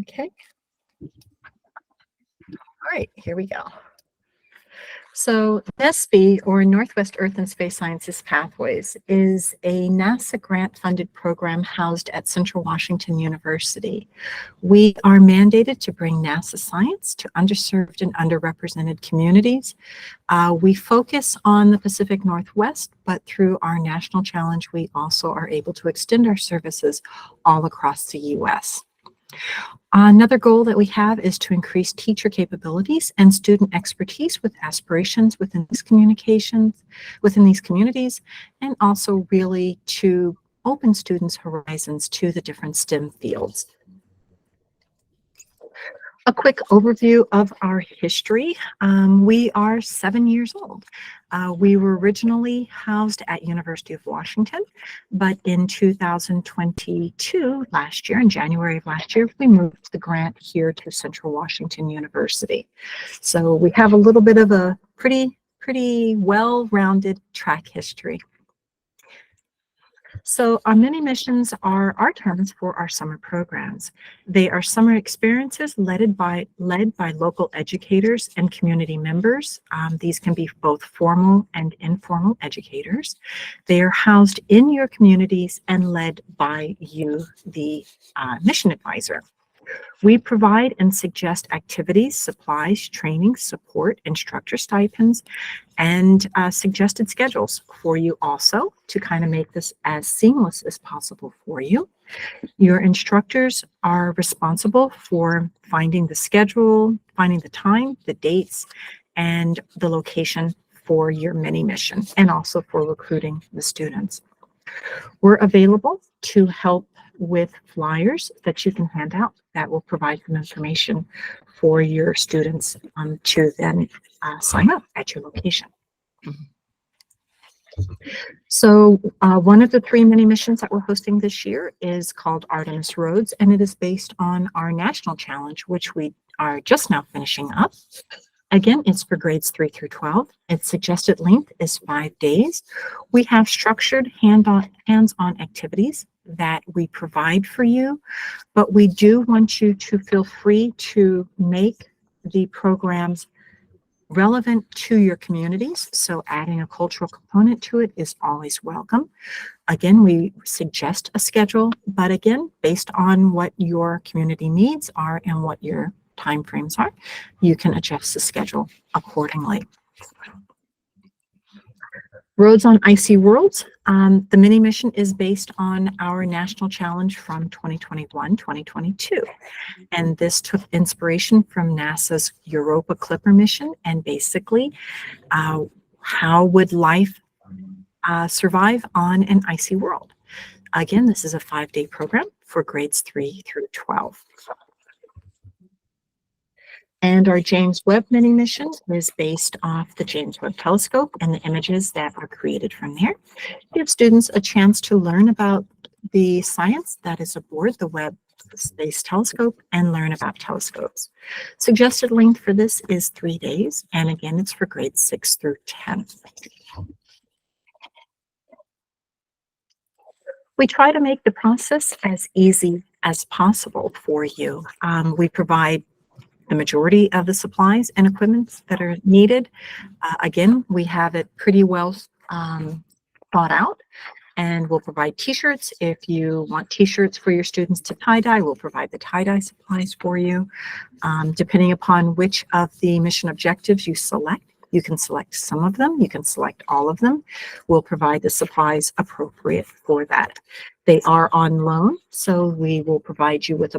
Okay. All right, here we go. So NESP, or Northwest Earth and Space Sciences Pathways, is a NASA grant-funded program housed at Central Washington University. We are mandated to bring NASA science to underserved and underrepresented communities. We focus on the Pacific Northwest, but through our national challenge, we also are able to extend our services all across the U.S. Another goal that we have is to increase teacher capabilities and student expertise with aspirations within these communities, and also really to open students' horizons to the different STEM fields. A quick overview of our history. We are 7 years old. We were originally housed at University of Washington, but in 2022, last year, in January of last year, we moved the grant here to Central Washington University. So we have a little bit of a pretty well-rounded track history. So our mini missions are our terms for our summer programs. They are summer experiences led by local educators and community members. These can be both formal and informal educators. They are housed in your communities and led by you, the mission advisor. We provide and suggest activities, supplies, training, support, instructor stipends, and suggested schedules for you also to kind of make this as seamless as possible for you. Your instructors are responsible for finding the schedule, finding the time, the dates, and the location for your mini mission, and also for recruiting the students. We're available to help with flyers that you can hand out that will provide some information for your students to then sign up at your location. So one of the 3 mini missions that we're hosting this year is called Artemis Roads, and it is based on our national challenge, which we are just now finishing up. Again, it's for grades 3 through 12. Its suggested length is 5 days. We have structured hands-on activities that we provide for you, but we do want you to feel free to make the programs relevant to your communities. So adding a cultural component to it is always welcome. Again, we suggest a schedule, but again, based on what your community needs are and what your timeframes are, you can adjust the schedule accordingly. Roads on Icy Worlds. The mini mission is based on our national challenge from 2021-2022. And this took inspiration from NASA's Europa Clipper mission. And basically, how would life survive on an icy world? Again, this is a 5-day program for grades 3 through 12. And our James Webb mini mission is based off the James Webb Telescope and the images that are created from there. Give students a chance to learn about the science that is aboard the Webb Space Telescope and learn about telescopes. Suggested length for this is 3 days, and again, it's for grades 6 through 10. We try to make the process as easy as possible for you. We provide the majority of the supplies and equipment that are needed. Again, we have it pretty well thought out, and we'll provide t-shirts. If you want t-shirts for your students to tie-dye, we'll provide the tie-dye supplies for you. Depending upon which of the mission objectives you select, you can select some of them, you can select all of them. We'll provide the supplies appropriate for that. They are on loan, so we will provide you with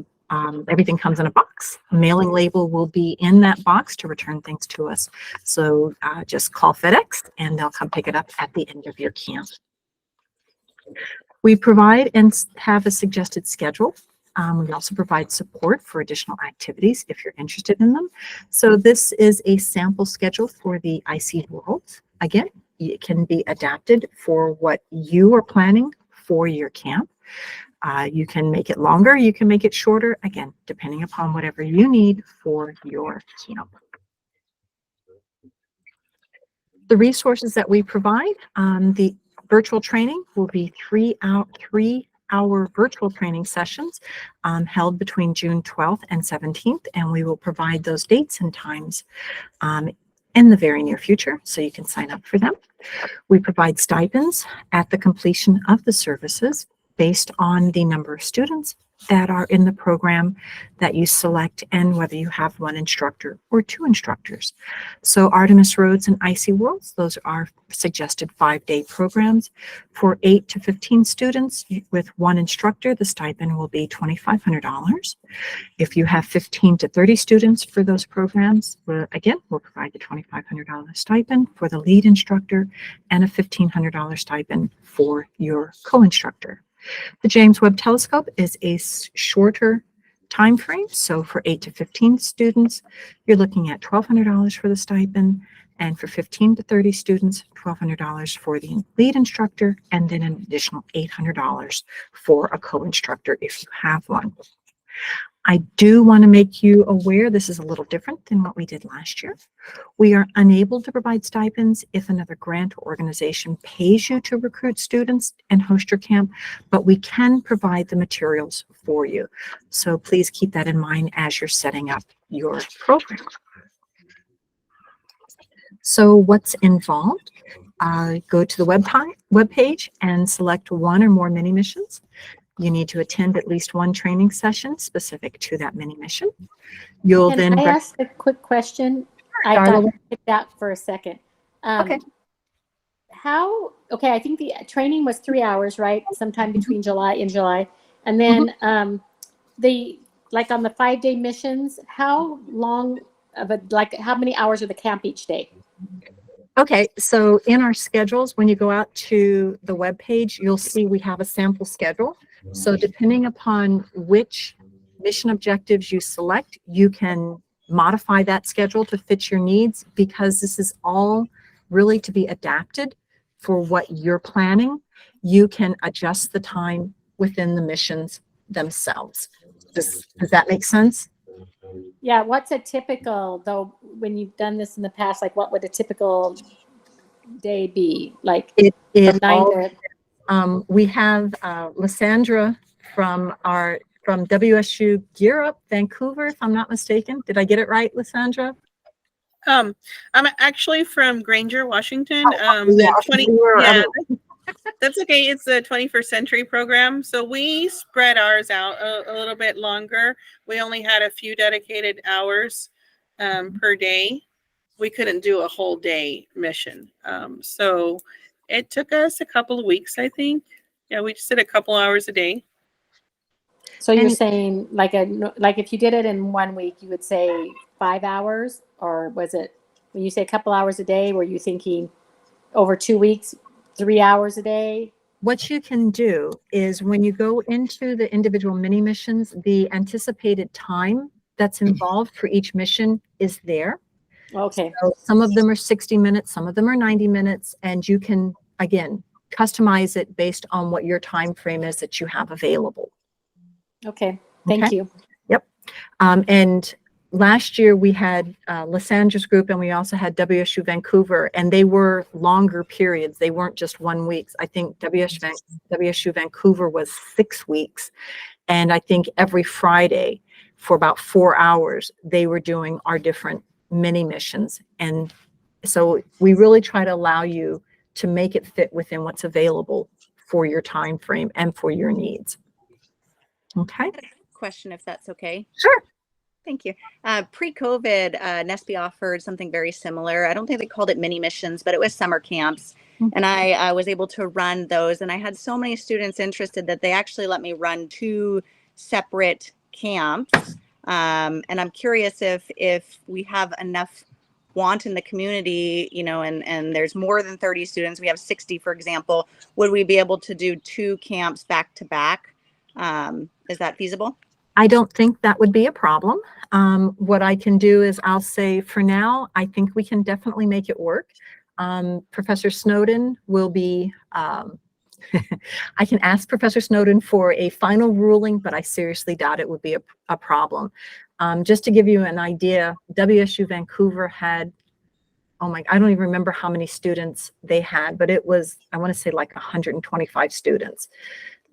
everything comes in a box. A mailing label will be in that box to return things to us. So just call FedEx and they'll come pick it up at the end of your camp. We provide and have a suggested schedule. We also provide support for additional activities if you're interested in them. So this is a sample schedule for the Icy World. Again, it can be adapted for what you are planning for your camp. You can make it longer, you can make it shorter, again, depending upon whatever you need for your camp. The resources that we provide, the virtual training will be 3 4-hour virtual training sessions held between June 12th and 17th, and we will provide those dates and times in the very near future, so you can sign up for them. We provide stipends at the completion of the services based on the number of students that are in the program that you select and whether you have one instructor or 2 instructors. So Artemis Roads and Icy Worlds, those are suggested 5-day programs. For 8 to 15 students with 1 instructor, the stipend will be $2,500. If you have 15 to 30 students for those programs, we'll provide the $2,500 stipend for the lead instructor and a $1,500 stipend for your co-instructor. The James Webb Telescope is a shorter time frame, so for 8 to 15 students, you're looking at $1,200 for the stipend, and for 15 to 30 students, $1,200 for the lead instructor, and then an additional $800 for a co-instructor if you have one. I do want to make you aware this is a little different than what we did last year. We are unable to provide stipends if another grant or organization pays you to recruit students and host your camp, but we can provide the materials for you. So please keep that in mind as you're setting up your program. So what's involved? Go to the web page and select one or more mini missions. You need to attend at least 1 training session specific to that mini mission. You'll Can I ask a quick question? I got picked out for a second. Okay. I think the training was 3 hours, right? Sometime between July. And then on the 5-day missions, how long of how many hours are the camp each day? Okay, so in our schedules, when you go out to the web page, you'll see we have a sample schedule. So depending upon which mission objectives you select, you can modify that schedule to fit your needs, because this is all really to be adapted for what you're planning. You can adjust the time within the missions themselves. Does that make sense? Yeah, what's a typical, though, when you've done this in the past, like what would a typical day be? Like we have Lysandra from WSU Gear Up Vancouver, if I'm not mistaken. Did I get it right, Lysandra? I'm actually from Granger, Washington. That's okay. It's the 21st Century program. So we spread ours out a little bit longer. We only had a few dedicated hours per day. We couldn't do a whole day mission. So it took us a couple of weeks, I think. Yeah, we just did a couple hours a day. So you're saying like if you did it in 1 week, you would say 5 hours, or was it, when you say a couple hours a day, were you thinking over 2 weeks, 3 hours a day? What you can do is when you go into the individual mini missions, the anticipated time that's involved for each mission is there. Okay. So some of them are 60 minutes, some of them are 90 minutes, and you can, again, customize it based on what your time frame is that you have available. Okay, thank you. Yep. And last year we had Lysandra's group, and we also had WSU Vancouver, and they were longer periods. They weren't just 1 week. I think WSU Vancouver was 6 weeks. And I think every Friday for about 4 hours, they were doing our different mini missions. And so we really try to allow you to make it fit within what's available for your time frame and for your needs. Okay. Question, if that's okay. Sure. Thank you. Pre-COVID, NESB offered something very similar. I don't think they called it mini missions, but it was summer camps. And I was able to run those. And I had so many students interested that they actually let me run 2 separate camps. And I'm curious if we have enough want in the community, and there's more than 30 students. We have 60, for example. Would we be able to do 2 camps back to back? Is that feasible? I don't think that would be a problem. What I can do is I'll say for now, I think we can definitely make it work. Professor Snowden will be, I can ask Professor Snowden for a final ruling, but I seriously doubt it would be a problem. Just to give you an idea, WSU Vancouver had, I don't even remember how many students they had, but it was, I want to say like 125 students.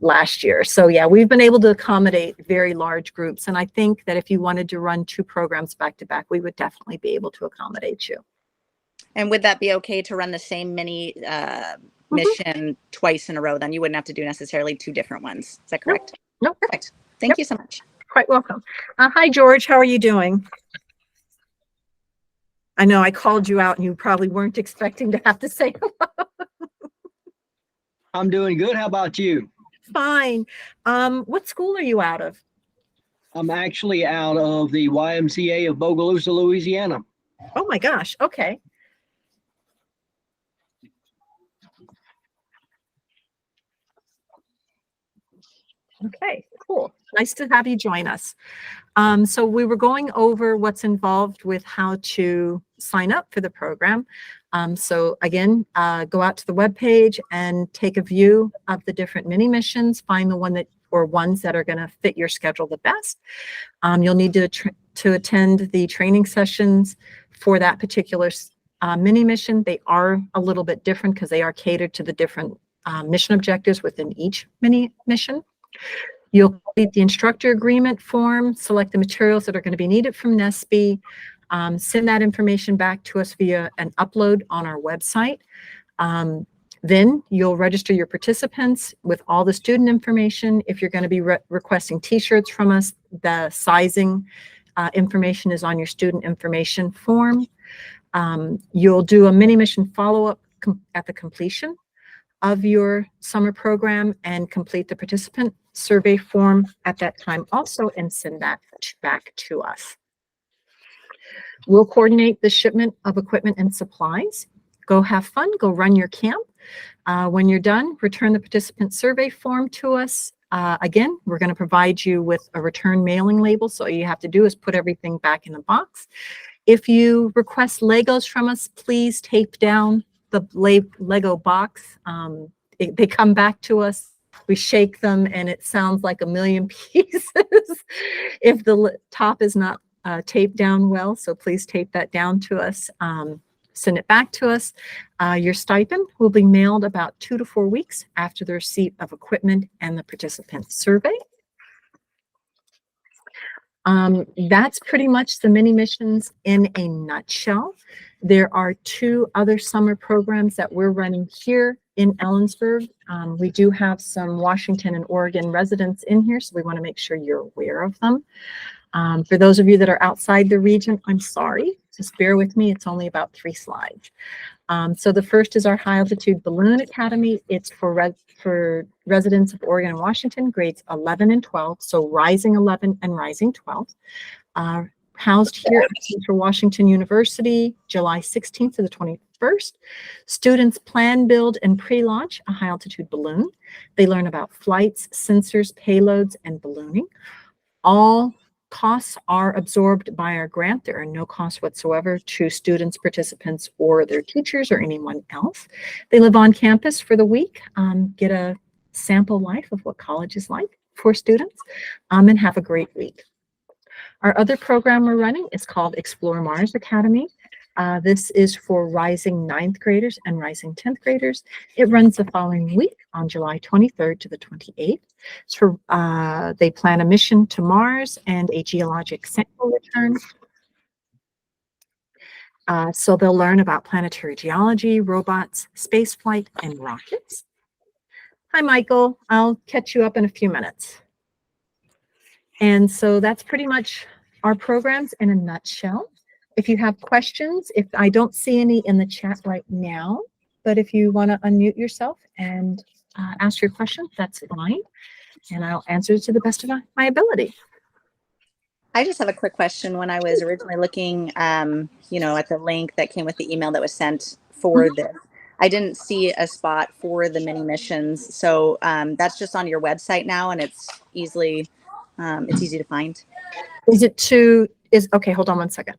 last year. So yeah, we've been able to accommodate very large groups. And I think that if you wanted to run 2 programs back to back, we would definitely be able to accommodate you. And would that be okay to run the same mini mission twice in a row? Then you wouldn't have to do necessarily 2 different ones. Is that correct? Nope. Perfect. Thank you so much. Quite welcome. Hi, George. How are you doing? I know I called you out and you probably weren't expecting to have to say hello. I'm doing good. How about you? Fine. What school are you out of? I'm actually out of the YMCA of Bogalusa, Louisiana. Oh my gosh. Okay. Okay, cool. Nice to have you join us. So we were going over what's involved with how to sign up for the program. So again, go out to the webpage and take a view of the different mini missions, find the one that or ones that are going to fit your schedule the best. You'll need to attend the training sessions for that particular mini mission. They are a little bit different because they are catered to the different mission objectives within each mini mission. You'll complete the instructor agreement form, select the materials that are going to be needed from NSBE, send that information back to us via an upload on our website. Then you'll register your participants with all the student information. If you're going to be requesting t-shirts from us, the sizing information is on your student information form. You'll do a mini mission follow-up at the completion of your summer program and complete the participant survey form at that time also and send that back to us. We'll coordinate the shipment of equipment and supplies. Go have fun, go run your camp. When you're done, return the participant survey form to us. Again, we're going to provide you with a return mailing label. So all you have to do is put everything back in the box. If you request Legos from us, please tape down the Lego box. They come back to us. We shake them and it sounds like a million pieces if the top is not taped down well. So please tape that down to us. Send it back to us. Your stipend will be mailed about 2 to 4 weeks after the receipt of equipment and the participant survey. That's pretty much the mini missions in a nutshell. There are 2 other summer programs that we're running here in Ellensburg. We do have some Washington and Oregon residents in here, so we want to make sure you're aware of them. For those of you that are outside the region, I'm sorry. Just bear with me. It's only about 3 slides. So the first is our High Altitude Balloon Academy. It's for residents of Oregon and Washington, grades 11 and 12. So Rising 11 and Rising 12. Housed here at Central Washington University, July 16th to the 21st. Students plan, build, and pre-launch a high altitude balloon. They learn about flights, sensors, payloads, and ballooning. All costs are absorbed by our grant. There are no costs whatsoever to students, participants, or their teachers or anyone else. They live on campus for the week, get a sample life of what college is like for students, and have a great week. Our other program we're running is called Explore Mars Academy. This is for rising 9th graders and rising 10th graders. It runs the following week on July 23rd to the 28th. So they plan a mission to Mars and a geologic sample return. So they'll learn about planetary geology, robots, space flight, and rockets. Hi, Michael. I'll catch you up in a few minutes. And so that's pretty much our programs in a nutshell. If you have questions, if I don't see any in the chat right now, but if you want to unmute yourself and ask your question, that's fine. And I'll answer to the best of my ability. I just have a quick question. When I was originally looking, at the link that came with the email that was sent for this, I didn't see a spot for the mini missions. So that's just on your website now, and it's easy to find. Okay, hold on one second.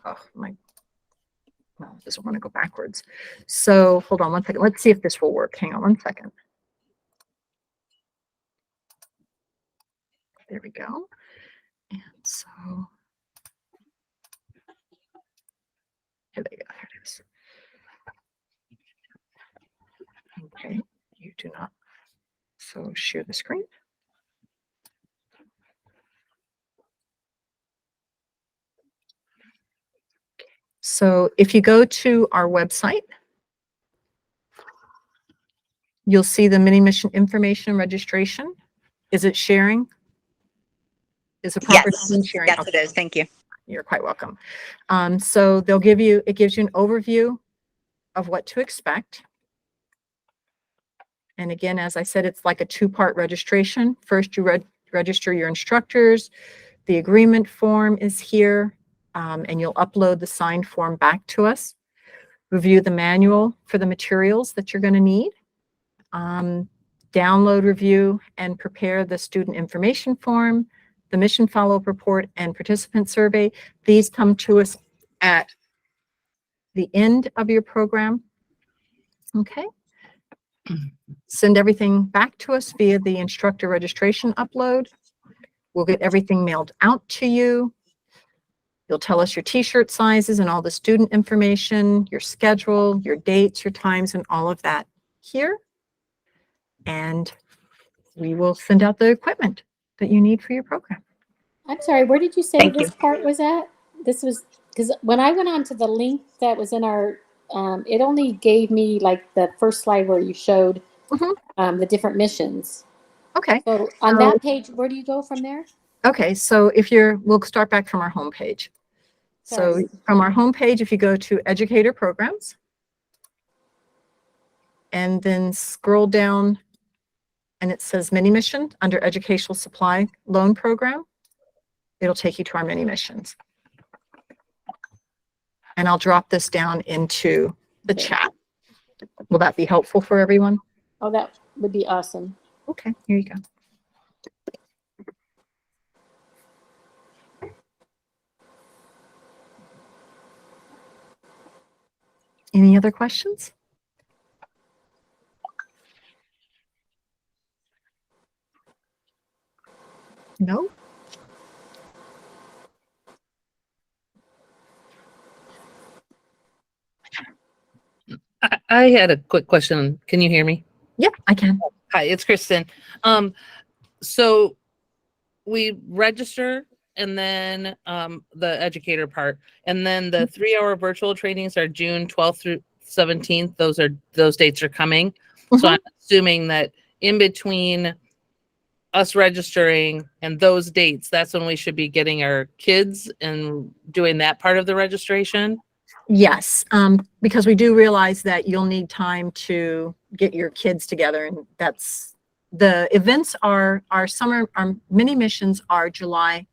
Oh, no, it doesn't want to go backwards. So hold on one second. Let's see if this will work. Hang on one second. There we go. And so, here they go. Here it is. Okay, you do not So share the screen. So if you go to our website, you'll see the mini mission information registration. Is it sharing? Is it proper Yes, screen sharing? yes, Okay. it is. Thank you. You're quite welcome. So it gives you an overview of what to expect. And again, as I said, it's like a two-part registration. First, you register your instructors. The agreement form is here, and you'll upload the signed form back to us. Review the manual for the materials that you're going to need. Download, review, and prepare the student information form, the mission follow-up report, and participant survey. These come to us at the end of your program. Okay. Send everything back to us via the instructor registration upload. We'll get everything mailed out to you. You'll tell us your t-shirt sizes and all the student information, your schedule, your dates, your times, and all of that here. And we will send out the equipment that you need for your program. I'm sorry, where did you say Thank this part was at? This was, because when I went on to the link that was in our, it only gave me like the first slide where you showed the different missions. Okay. So on that page, where do you go from there? Okay. So we'll start back from our homepage. So Sorry. from our homepage, if you go to Educator Programs and then scroll down and it says Mini Mission under Educational Supply Loan Program, it'll take you to our mini missions. And I'll drop this down into the chat. Will that be helpful for everyone? Oh, that would be awesome. Okay, here you go. Any other questions? No? I had a quick question. Can you hear me? Yeah, I can. Hi, it's Kristen. So we register and then the educator part, and then the 3-hour virtual trainings are June 12th through 17th. Those dates are coming. So I'm assuming that in between us registering and those dates, that's when we should be getting our kids and doing that part of the registration. Yes, because we do realize that you'll need time to get your kids together, and that's the events are our mini missions are July,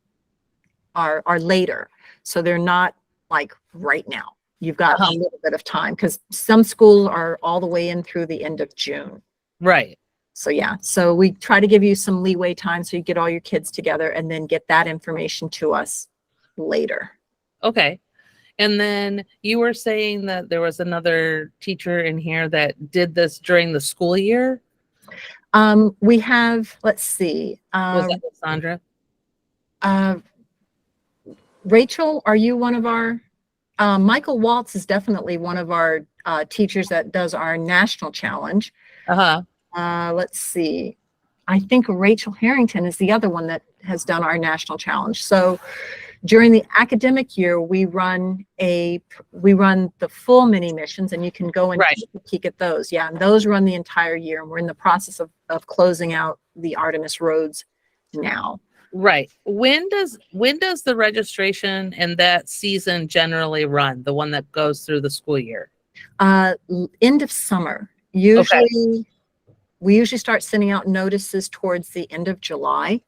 are later, so they're not like right now. You've got a little bit of time because some schools are all the way in through the end of June. Right. So yeah, so we try to give you some leeway time so you get all your kids together and then get that information to us later. Okay. And then you were saying that there was another teacher in here that did this during the school year. We have, let's see. Was that Sandra? Rachel, are you one of our, Michael Waltz is definitely one of our teachers that does our national challenge. Let's see. I think Rachel Harrington is the other one that has done our national challenge. So during the academic year, we run the full mini missions, and you can go and take a peek at those. Yeah, and those run the entire year, and we're in the process of closing out the Artemis Roads now. Right. When does the registration and that season generally run? The one that goes through the school year? End of summer. Usually, we usually start sending out notices towards the end of July.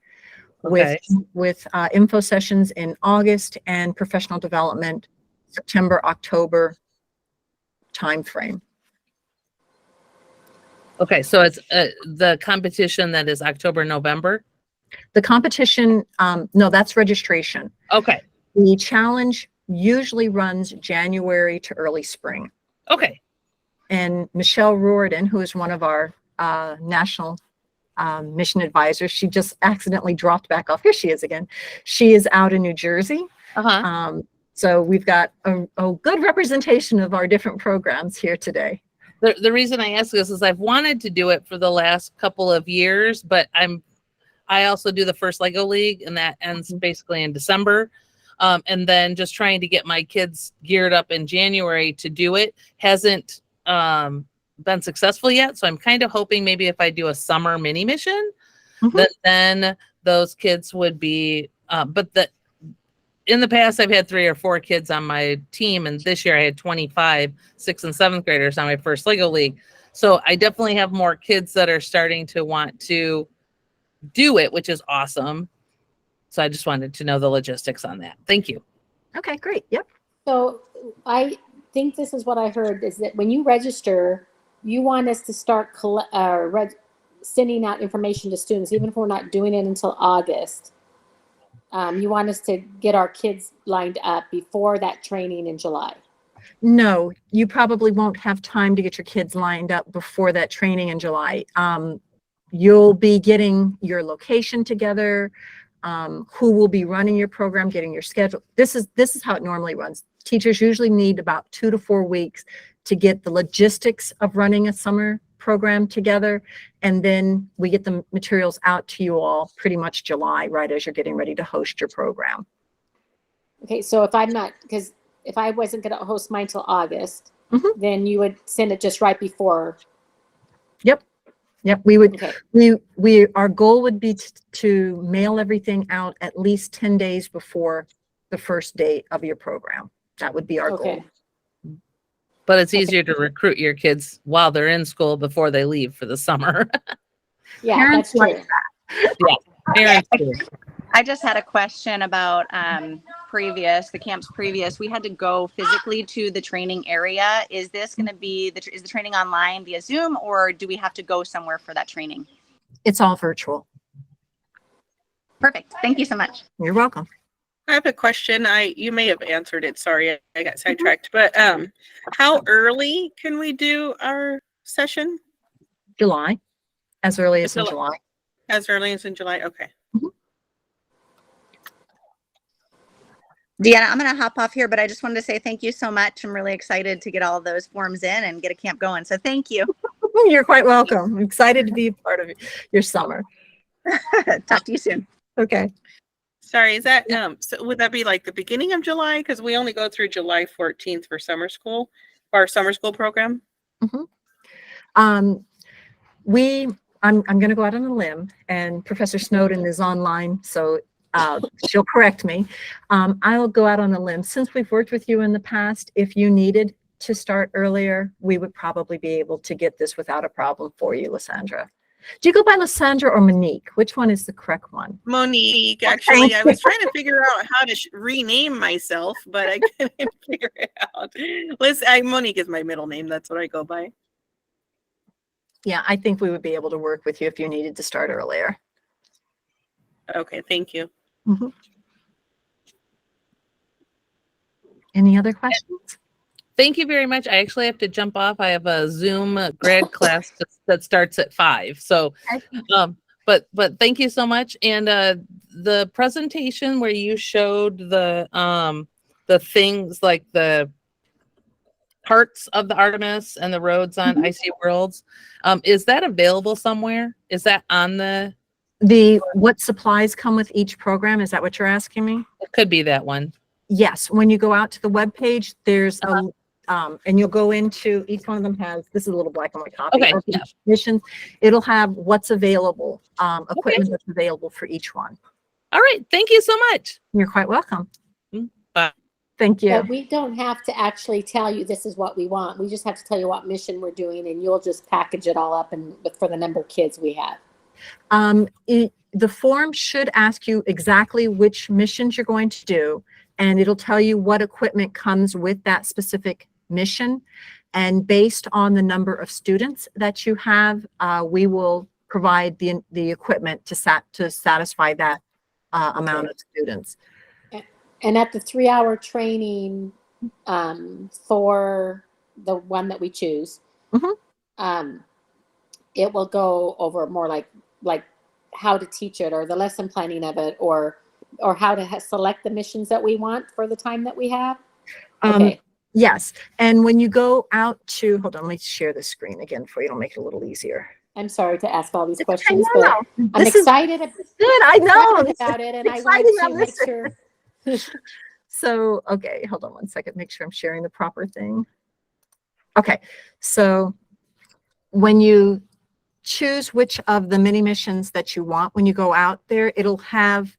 With info sessions in August and professional development September, October timeframe. Okay, so it's the competition that is October, November? The competition, no, that's registration. Okay. The challenge usually runs January to early spring. Okay. And Michelle Riordan, who is one of our national mission advisors, she just accidentally dropped back off. Here she is again. She is out in New Jersey. Uh-huh. So we've got a good representation of our different programs here today. the reason I ask this is I've wanted to do it for the last couple of years, but I also do the first Lego League, and that ends basically in December. And then just trying to get my kids geared up in January to do it hasn't been successful yet. So I'm kind of hoping maybe if I do a summer mini mission, then those kids would be, in the past, I've had 3 or 4 kids on my team, and this year I had 25 6th and 7th graders on my first Lego League. So I definitely have more kids that are starting to want to do it, which is awesome. So I just wanted to know the logistics on that. Thank you. Okay, great. Yep. So I think this is what I heard, is that when you register, you want us to start sending out information to students, even if we're not doing it until August. You want us to get our kids lined up before that training in July. No, you probably won't have time to get your kids lined up before that training in July. You'll be getting your location together, who will be running your program, getting your schedule. This is how it normally runs. Teachers usually need about 2 to 4 weeks to get the logistics of running a summer program together. And then we get the materials out to you all pretty much July, right as you're getting ready to host your program. Okay, so if I wasn't going to host mine till August, then you would send it just right before. Yep, we would. Okay. Our goal would be to mail everything out at least 10 days before the first day of your program. That would be our goal. But it's easier to recruit your kids while they're in school before they leave for the summer. Yeah, Parents that's true. like that. Yeah, parents do. I just had a question about the camps previous. We had to go physically to the training area. Is this going to be, is the training online via Zoom, or do we have to go somewhere for that training? It's all virtual. Perfect. Thank you so much. You're welcome. I have a question. You may have answered it. Sorry, I got sidetracked. But how early can we do our session? July, as early as in July. July. As early as in July? Okay. Deanna, I'm going to hop off here, but I just wanted to say thank you so much. I'm really excited to get all of those forms in and get a camp going. So thank you. You're quite welcome. I'm excited to be a part of your summer. Talk to you soon. Okay. Sorry, is that so would that be like the beginning of July? Because we only go through July 14th for summer school, our summer school program. I'm going to go out on a limb, and Professor Snowden is online, so she'll correct me. I'll go out on a limb. Since we've worked with you in the past, if you needed to start earlier, we would probably be able to get this without a problem for you, Lysandra. Do you go by Lysandra or Monique? Which one is the correct one? Monique, actually, I was trying to figure out how to rename myself, but I couldn't figure it out. Monique is my middle name. That's what I go by. Yeah, I think we would be able to work with you if you needed to start earlier. Okay, thank you. Any other questions? Thank you very much. I actually have to jump off. I have a Zoom grad class that starts at 5. So, but thank you so much. And the presentation where you showed the things like the parts of the Artemis and the roads on Icy Worlds, is that available somewhere? Is that on what supplies come with each program? Is that what you're asking me? It could be that one. Yes, when you go out to the webpage, there's and you'll go into, each one of them has, this is a little black and white copy. Okay, of yeah. each mission. It'll have what's available, equipment that's available for each one. All right. Thank you so much. You're quite welcome. Bye. Thank you. But we don't have to actually tell you this is what we want. We just have to tell you what mission we're doing, and you'll just package it all up and for the number of kids we have. The form should ask you exactly which missions you're going to do, and it'll tell you what equipment comes with that specific mission. And based on the number of students that you have, we will provide the equipment to satisfy that amount of students. And at the 3-hour training for the one that we choose, it will go over more like how to teach it, or the lesson planning of it, or how to select the missions that we want for the time that we have. Okay. Yes. And when you go out to, hold on, let me share the screen again for you. It'll make it a little easier. I'm sorry to ask all these I questions, know. but I'm This is excited good. I know. excited This is about it, and I exciting want on to this make sure. So, okay, hold on one second. Make sure I'm sharing the proper thing. Okay. So when you choose which of the mini missions that you want, when you go out there, it'll have,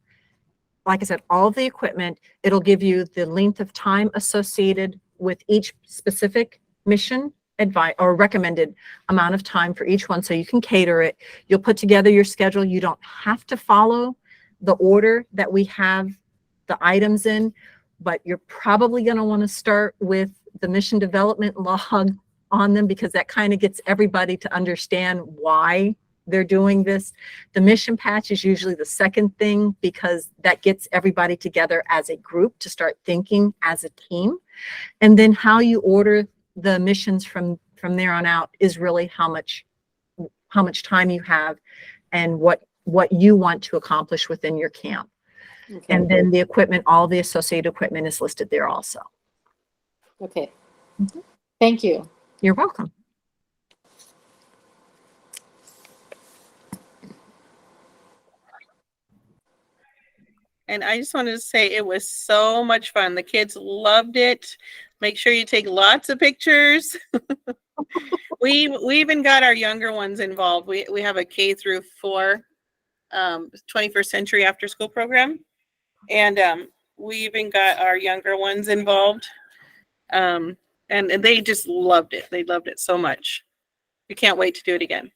like I said, all of the equipment. It'll give you the length of time associated with each specific mission, advice or recommended amount of time for each one, so you can cater it. You'll put together your schedule. You don't have to follow the order that we have the items in, but you're probably going to want to start with the mission development log on them, because that kind of gets everybody to understand why they're doing this. The mission patch is usually the second thing, because that gets everybody together as a group to start thinking as a team. And then how you order the missions from there on out is really how much time you have and what you want to accomplish within your camp. Okay. And then the equipment, all the associated equipment is listed there also. Okay. Mhm. Thank you. You're welcome. And I just wanted to say it was so much fun. The kids loved it. Make sure you take lots of pictures. We even got our younger ones involved. We have a K through 4 21st century after school program. And we even got our younger ones involved. And they just loved it. They loved it so much. We can't wait to do it again.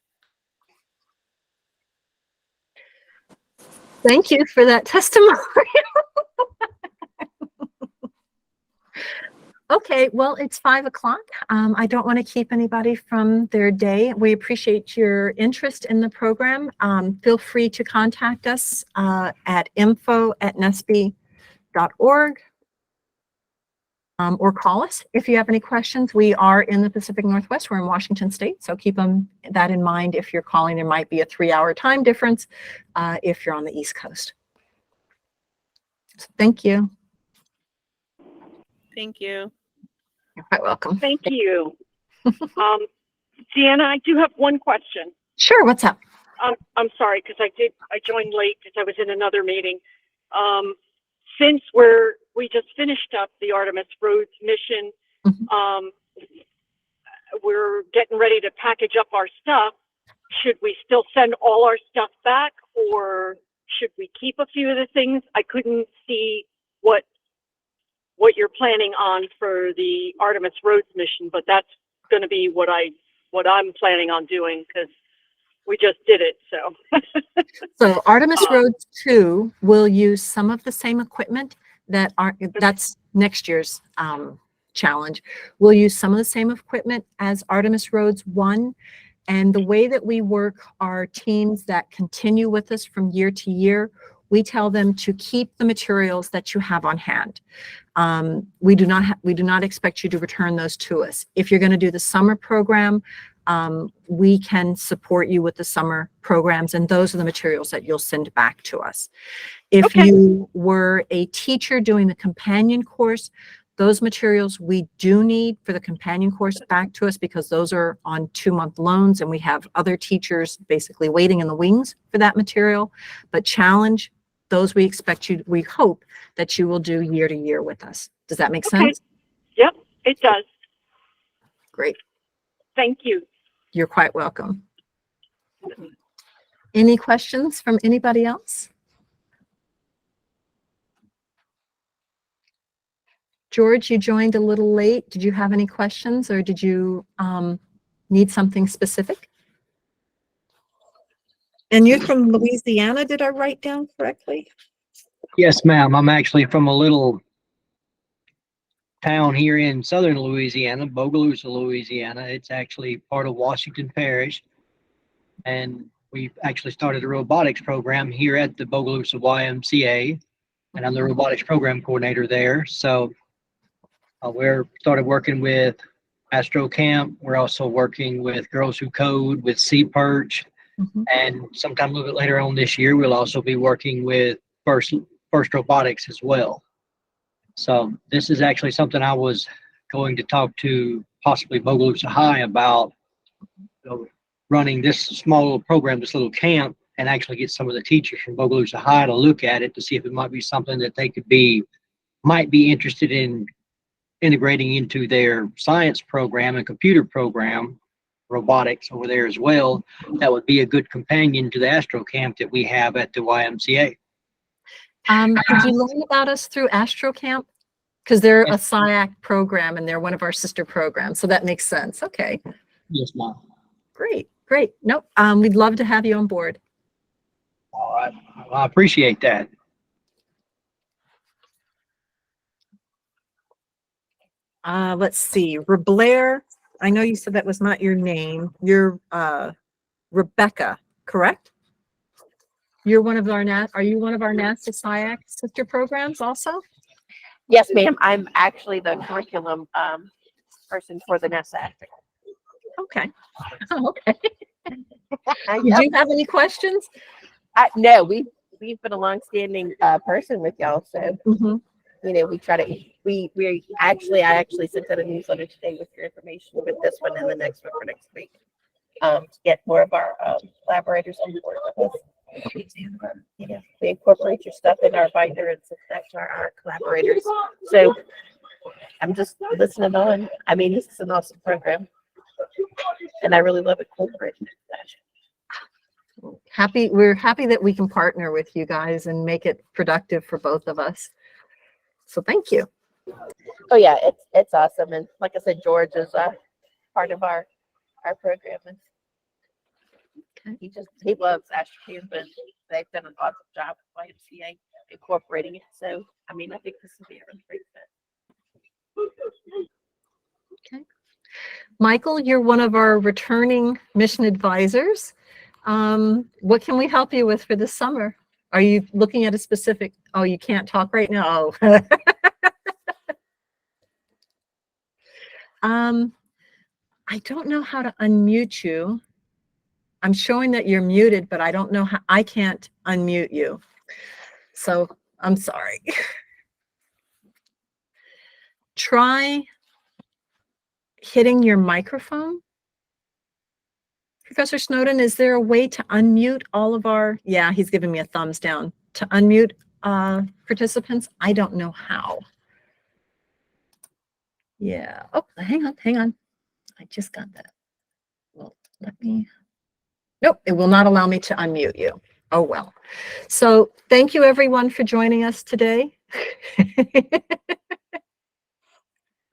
Thank you for that testimony. Okay, well, it's 5 o'clock. I don't want to keep anybody from their day. We appreciate your interest in the program. Feel free to contact us at info@nesby.org or call us if you have any questions. We are in the Pacific Northwest. We're in Washington State, so keep that in mind. If you're calling, there might be a 3-hour time difference if you're on the East Coast. So thank you. Thank you. You're quite welcome. Thank you. Deanna, I do have one question. Sure, what's up? I'm sorry, because I joined late because I was in another meeting. Since we just finished up the Artemis Rhodes mission, we're getting ready to package up our stuff. Should we still send all our stuff back, or should we keep a few of the things? I couldn't see what you're planning on for the Artemis Rhodes mission, but that's going to be what I'm planning on doing, because we just did it. So Artemis Rhodes 2 will use some of the same equipment that's next year's challenge. We'll use some of the same equipment as Artemis Rhodes 1. And the way that we work our teams that continue with us from year to year, we tell them to keep the materials that you have on hand. We do not expect you to return those to us. If you're going to do the summer program, we can support you with the summer programs, and those are the materials that you'll send back to us. If you were a teacher doing the companion course, those materials we do need for the companion course back to us, because those are on 2-month loans, and we have other teachers basically waiting in the wings for that material. But challenge, those we hope that you will do year to year with us. Does that make sense? Yep, it does. Great. Thank you. You're quite welcome. Any questions from anybody else? George, you joined a little late. Did you have any questions, or did you need something specific? And you're from Louisiana, did I write down correctly? Yes, ma'am. I'm actually from a little town here in southern Louisiana, Bogalusa, Louisiana. It's actually part of Washington Parish. And we've actually started a robotics program here at the Bogalusa YMCA. And I'm the robotics program coordinator there. So we're started working with Astro Camp. We're also working with Girls Who Code, with Sea Perch. And sometime a little bit later on this year, we'll also be working with First Robotics as well. So this is actually something I was going to talk to possibly Bogalusa High about running this small little program, this little camp, and actually get some of the teachers from Bogalusa High to look at it to see if it might be something that they might be interested in integrating into their science program and computer program, robotics over there as well. That would be a good companion to the Astro Camp that we have at the YMCA. Did you learn about us through Astro Camp? Because they're a SIAC program and they're one of our sister programs. So that makes sense. Okay, Yes, ma'am. great, great. Nope, we'd love to have you on board. All right. Well, I appreciate that. Let's see, Reblair, I know you said that was not your name. You're Rebecca, correct? You're one of our are you one of our NASA SIAC sister programs also? Yes, ma'am. I'm actually the curriculum person for the NASA. Okay. Oh, okay. I Did know. you have any questions? No, we've been a longstanding person with y'all, so Mhm. you know we try to we actually I actually sent out a newsletter today with your information with this one and the next one for next week. To get more of our collaborators on board with us. You know, we incorporate your stuff in our binder and send that to our collaborators. So I'm just listening on. I mean, this is an awesome program, and I really love incorporating that. We're happy that we can partner with you guys and make it productive for both of us. So thank you. Oh yeah, it's awesome, and like I said, George is part of our program, and he loves Astro Camp, and they've done an awesome job with YMCA incorporating it. So I mean, I think this will be a really great fit. Okay. Michael, you're one of our returning mission advisors. What can we help you with for this summer? Are you looking at a specific, oh, you can't talk right now? Oh. I don't know how to unmute you. I'm showing that you're muted, but I don't know how, I can't unmute you. So I'm sorry. Try hitting your microphone. Professor Snowden, is there a way to unmute all of our, yeah, he's giving me a thumbs down, to unmute participants? I don't know how. Yeah, oh, hang on. I just got that. Well, let me, nope, it will not allow me to unmute you. Oh, well. So thank you everyone for joining us today.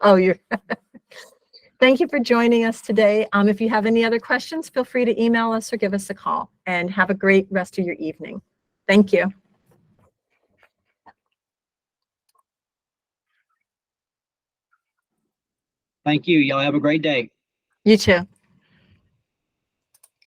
Oh, you're, thank you for joining us today. If you have any other questions, feel free to email us or give us a call, and have a great rest of your evening. Thank you. Thank you. Y'all have a great day. You too.